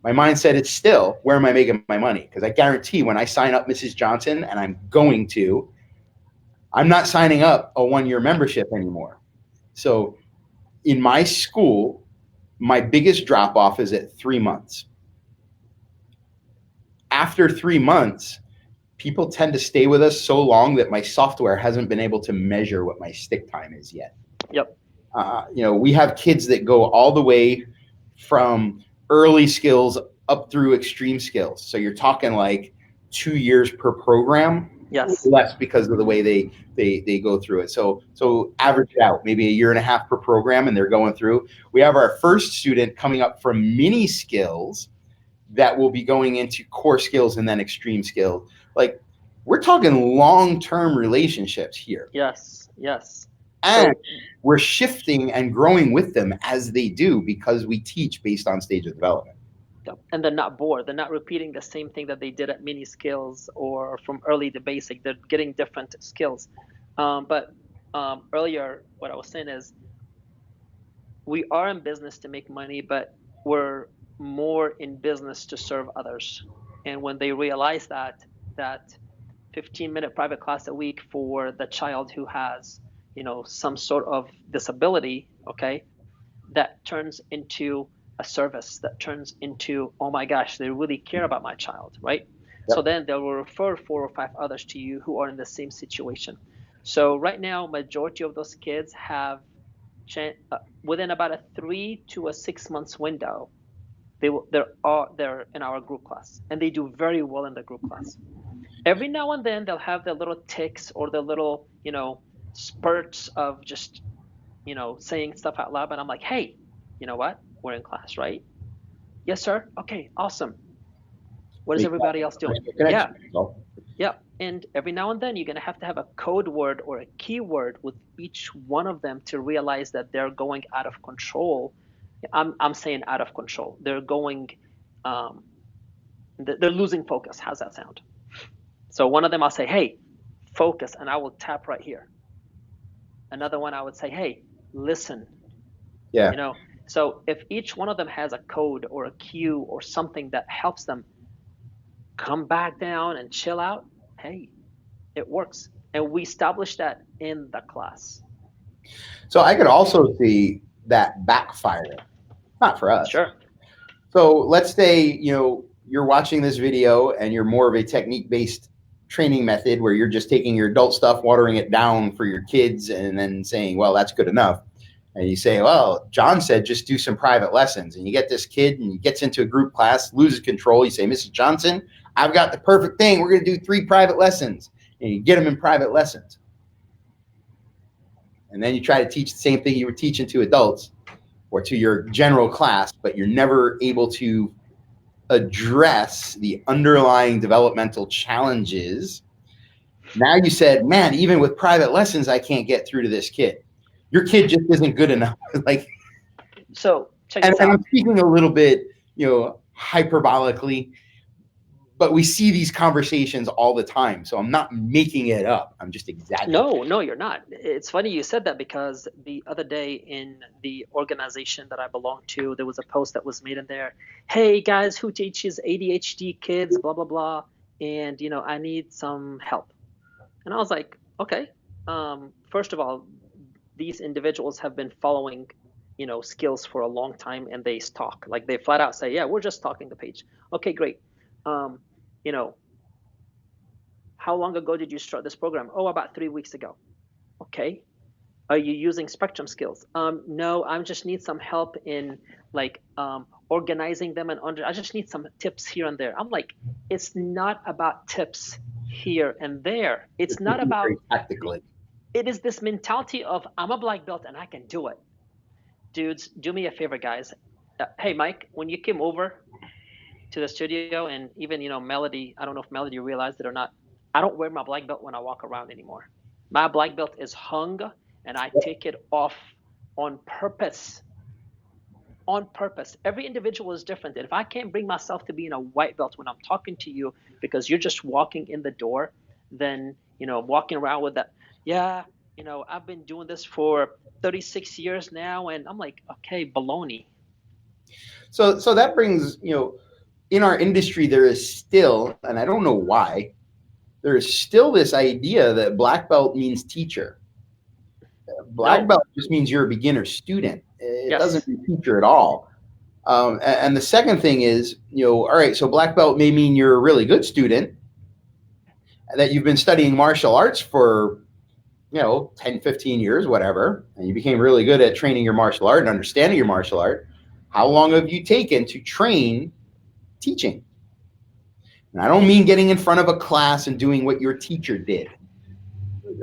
My mindset is still, where am I making my money? Because I guarantee when I sign up Mrs. Johnson, and I'm not signing up a 1-year membership anymore. So in my school, my biggest drop off is at 3 months. After 3 months, people tend to stay with us so long that my software hasn't been able to measure what my stick time is yet. Yep. We have kids that go all the way from early skills up through extreme skills. So you're talking like 2 years per program. Yes. Less because of the way they go through it. So average it out, maybe 1.5 years per program, and they're going through. We have our first student coming up from mini skills that will be going into core skills and then extreme skills. Like, we're talking long-term relationships here. Yes, yes. And we're shifting and growing with them as they do, because we teach based on stage of development. And they're not bored. They're not repeating the same thing that they did at mini skills or from early to basic. They're getting different skills. But earlier, what I was saying is, we are in business to make money, but we're more in business to serve others. And when they realize that 15-minute private class a week for the child who has, some sort of disability, okay, that turns into a service, that turns into, oh my gosh, they really care about my child, right? Yep. So then they will refer 4 or 5 others to you who are in the same situation. So right now, majority of those kids have, within about a 3 to a 6 months window, they're in our group class, and they do very well in the group class. Every now and then they'll have their little tics or their little, spurts of just, saying stuff out loud. But I'm like, hey, you know what? We're in class, right? Yes, sir. Okay, awesome. What is everybody else doing? Yeah. Yeah. And every now and then you're going to have a code word or a keyword with each one of them to realize that they're going out of control. I'm saying out of control. They're going, they're losing focus. How's that sound? So one of them, I'll say, hey, focus, and I will tap right here. Another one, I would say, hey, listen. Yeah. So if each one of them has a code or a cue or something that helps them come back down and chill out, hey, it works. And we establish that in the class. So I could also see that backfiring, not for us. Sure. So let's say, you're watching this video and you're more of a technique-based training method where you're just taking your adult stuff, watering it down for your kids, and then saying, well, that's good enough. And you say, well, John said just do some private lessons. And you get this kid and he gets into a group class, loses control. You say, Mrs. Johnson, I've got the perfect thing. We're going to do 3 private lessons. And you get them in private lessons. And then you try to teach the same thing you were teaching to adults or to your general class, but you're never able to address the underlying developmental challenges. Now you said, man, even with private lessons, I can't get through to this kid. Your kid just isn't good enough. So check this out. And I'm speaking a little bit, hyperbolically, but we see these conversations all the time. So I'm not making it up. I'm just exaggerating. No, you're not. It's funny you said that, because the other day in the organization that I belong to, there was a post that was made in there. Hey guys, who teaches ADHD kids, blah, blah, blah. And, I need some help. And I was like, okay. First of all, these individuals have been following, Skillz for a long time, and they stalk. Like, they flat out say, yeah, we're just stalking the page. Okay, great. How long ago did you start this program? Oh, about 3 weeks ago. Okay. Are you using Spectrum skills? No, I just need some help in organizing them I just need some tips here and there. I'm like, it's not about tips here and there. It's not about tactically. It is this mentality of, I'm a black belt and I can do it. Dudes, do me a favor, guys. Hey, Mike, when you came over to the studio, and even, Melody, I don't know if Melody realized it or not, I don't wear my black belt when I walk around anymore. My black belt is hung, and I take it off on purpose. On purpose. Every individual is different. And if I can't bring myself to being a white belt when I'm talking to you because you're just walking in the door, then, walking around with that, yeah, I've been doing this for 36 years now. And I'm like, okay, baloney. So that brings, in our industry, there is still, and I don't know why, there is still this idea that black belt means teacher. Black belt just means you're a beginner student. It doesn't mean teacher at all. And the second thing is, all right, so black belt may mean you're a really good student, that you've been studying martial arts for, 10, 15 years, whatever, and you became really good at training your martial art and understanding your martial art. How long have you taken to train teaching? And I don't mean getting in front of a class and doing what your teacher did.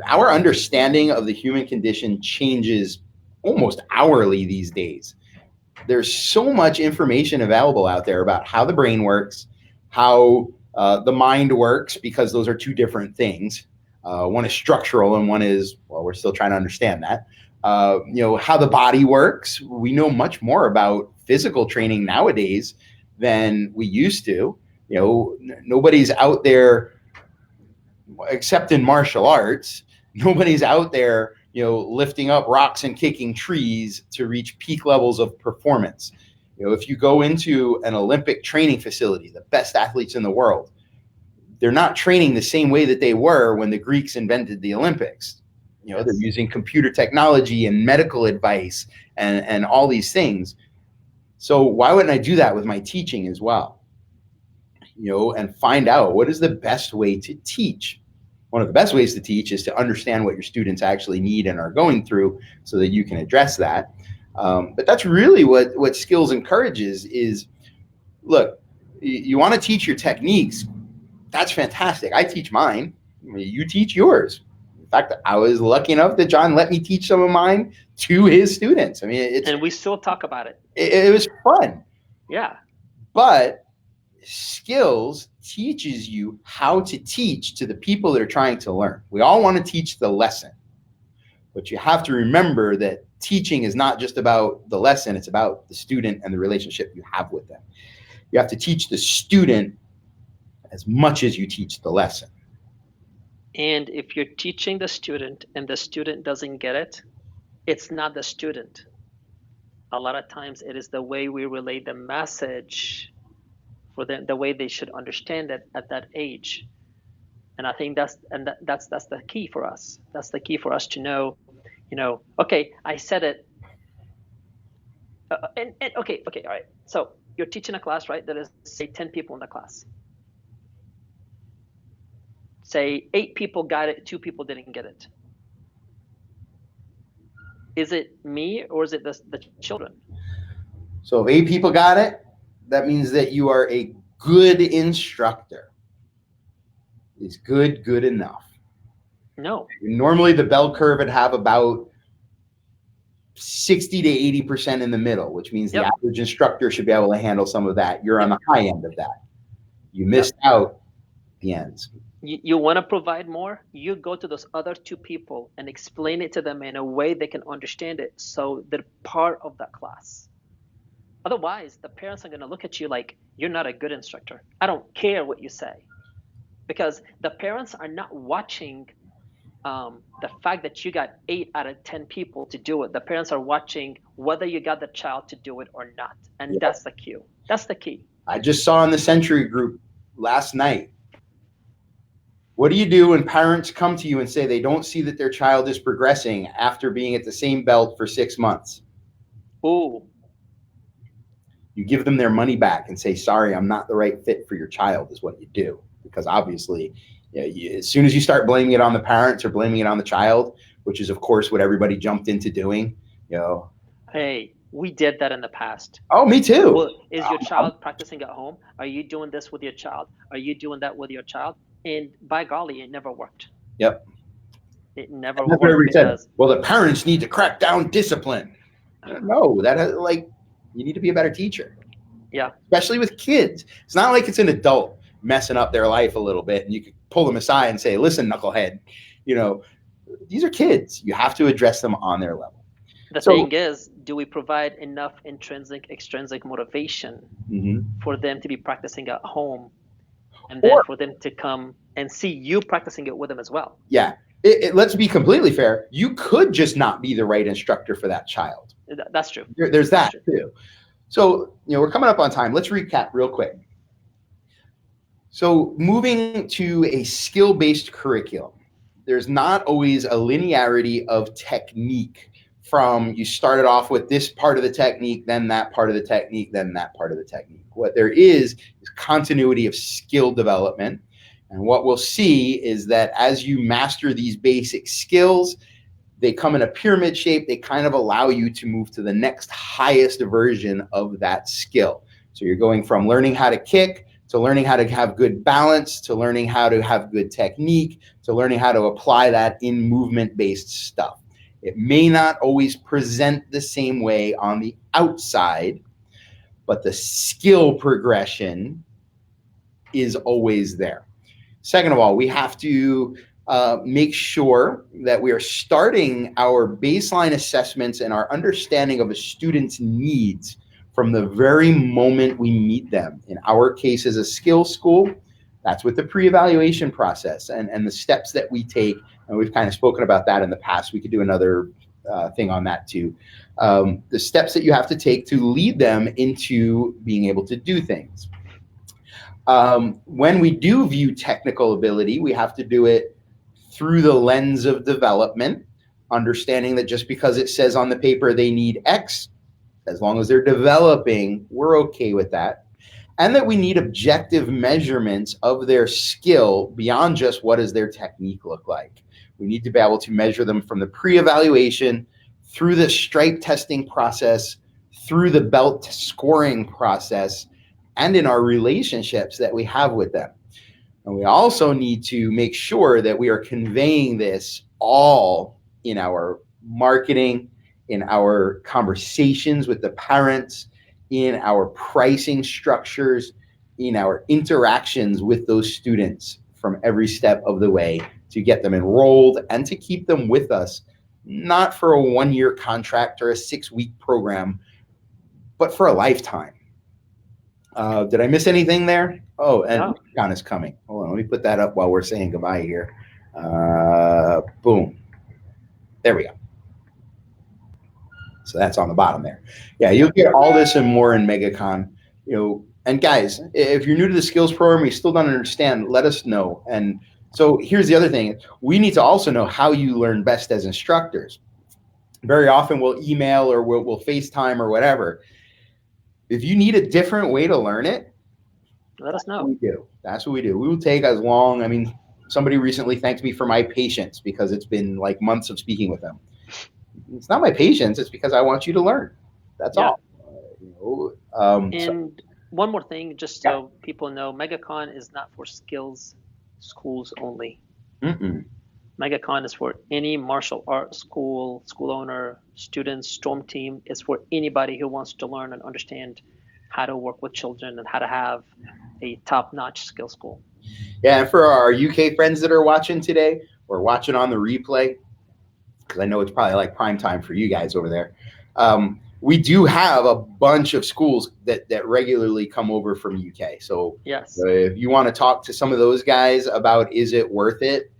Our understanding of the human condition changes almost hourly these days. there's so much information available out there about how the brain works, how the mind works, because those are two different things. One is structural and one is, well, we're still trying to understand that. How the body works. We know much more about physical training nowadays than we used to. Nobody's out there, except in martial arts, nobody's out there, lifting up rocks and kicking trees to reach peak levels of performance. If you go into an Olympic training facility, the best athletes in the world, they're not training the same way that they were when the Greeks invented the Olympics. They're using computer technology and medical advice and all these things. So why wouldn't I do that with my teaching as well? And find out what is the best way to teach. One of the best ways to teach is to understand what your students actually need and are going through so that you can address that. But that's really what Skillz encourages is, look, you want to teach your techniques. That's fantastic. I teach mine. You teach yours. In fact, I was lucky enough that John let me teach some of mine to his students. And we still talk about it. It was fun. Yeah. But Skillz teaches you how to teach to the people that are trying to learn. We all want to teach the lesson, but you have to remember that teaching is not just about the lesson. It's about the student and the relationship you have with them. You have to teach the student as much as you teach the lesson. And if you're teaching the student and the student doesn't get it, it's not the student. A lot of times it is the way we relay the message for them, the way they should understand it at that age. And I think that's the key for us. That's the key for us to know, okay, I said it. Okay, all right. So you're teaching a class, right? There is, say, 10 people in the class. Say 8 people got it, 2 people didn't get it. Is it me or is it the children? So if 8 people got it, that means that you are a good instructor. Is good enough? No. Normally the bell curve would have about 60 to 80% in the middle, which means the average instructor should be able to handle some of that. You're on the high end of that. You missed out the ends. You want to provide more? You go to those other 2 people and explain it to them in a way they can understand it so they're part of that class. Otherwise, the parents are going to look at you like, you're not a good instructor. I don't care what you say. Because the parents are not watching the fact that you got 8 out of 10 people to do it. The parents are watching whether you got the child to do it or not. And that's the cue. That's the key. I just saw in the Century group last night. What do you do when parents come to you and say they don't see that their child is progressing after being at the same belt for 6 months? Ooh. You give them their money back and say, sorry, I'm not the right fit for your child, is what you do. Because obviously, as soon as you start blaming it on the parents or blaming it on the child, which is, of course, what everybody jumped into doing, Hey, we did that in the past. Oh, me too. Well, is your child practicing at home? Are you doing this with your child? Are you doing that with your child? And by golly, it never worked. Yep. It never worked. Because, well, the parents need to crack down discipline. No, you need to be a better teacher. Yeah. Especially with kids. It's not like it's an adult messing up their life a little bit and you can pull them aside and say, listen, knucklehead, these are kids. You have to address them on their level. The thing is, do we provide enough intrinsic, extrinsic motivation for them to be practicing at home and then for them to come and see you practicing it with them as well? Yeah. Let's be completely fair. You could just not be the right instructor for that child. That's true. There's that too. So, we're coming up on time. Let's recap real quick. So moving to a skill-based curriculum, there's not always a linearity of technique from you started off with this part of the technique, then that part of the technique, then that part of the technique. What there is continuity of skill development. And what we'll see is that as you master these basic skills, they come in a pyramid shape. They kind of allow you to move to the next highest version of that skill. So you're going from learning how to kick to learning how to have good balance, to learning how to have good technique, to learning how to apply that in movement-based stuff. It may not always present the same way on the outside, but the skill progression is always there. Second of all, we have to make sure that we are starting our baseline assessments and our understanding of a student's needs from the very moment we meet them. In our case, as a skills school, that's with the pre-evaluation process and the steps that we take. And we've kind of spoken about that in the past. We could do another thing on that too. The steps that you have to take to lead them into being able to do things. When we do view technical ability, we have to do it through the lens of development, understanding that just because it says on the paper they need X, as long as they're developing, we're okay with that. And that we need objective measurements of their skill beyond just what does their technique look like. We need to be able to measure them from the pre-evaluation, through the stripe testing process, through the belt scoring process, and in our relationships that we have with them. And we also need to make sure that we are conveying this all in our marketing, in our conversations with the parents, in our pricing structures, in our interactions with those students from every step of the way to get them enrolled and to keep them with us, not for a 1-year contract or a 6-week program, but for a lifetime. Did I miss anything there? Oh, and John is coming. Hold on, let me put that up while we're saying goodbye here. Boom. There we go. So that's on the bottom there. Yeah, you'll get all this and more in MegaCon. And guys, if you're new to the skills program, you still don't understand, let us know. And so here's the other thing. We need to also know how you learn best as instructors. Very often we'll email or we'll FaceTime or whatever. If you need a different way to learn it, let us know. That's what we do. We will take as long. I mean, somebody recently thanked me for my patience because it's been like months of speaking with them. It's not my patience. It's because I want you to learn. That's all. And one more thing, just so people know, MegaCon is not for skills schools only. MegaCon is for any martial arts school, school owner, students, storm team. It's for anybody who wants to learn and understand how to work with children and how to have a top-notch skill school. Yeah, and for our UK friends that are watching today or watching on the replay, because I know it's probably like prime time for you guys over there, we do have a bunch of schools that regularly come over from UK. So yes, if you want to talk to some of those guys about is it worth it,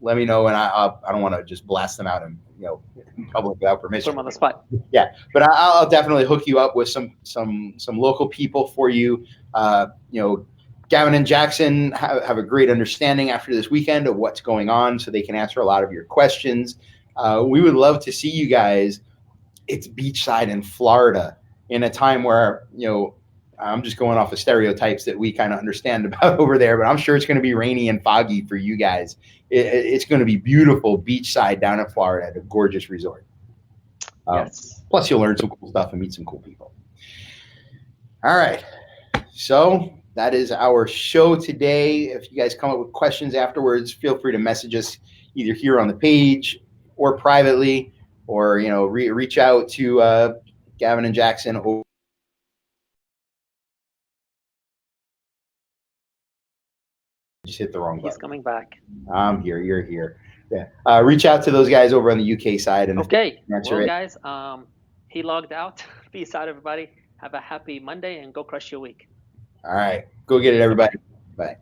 let me know, and I don't want to just blast them out in public without permission. Put them on the spot. Yeah, but I'll definitely hook you up with some local people for you. Gavin and Jackson have a great understanding after this weekend of what's going on, so they can answer a lot of your questions. We would love to see you guys. It's beachside in Florida in a time where, I'm just going off of stereotypes that we kind of understand about over there, but I'm sure it's going to be rainy and foggy for you guys. It's going to be beautiful beachside down in Florida at a gorgeous resort. Yes. Plus you'll learn some cool stuff and meet some cool people. All right. So that is our show today. If you guys come up with questions afterwards, feel free to message us either here on the page or privately, or reach out to Gavin and Jackson. Just hit the wrong button. He's coming back. I'm here. You're here. Yeah. Reach out to those guys over on the UK side. And okay. Well, guys, he logged out. Peace out, everybody. Have a happy Monday and go crush your week. All right. Go get it, everybody. Bye.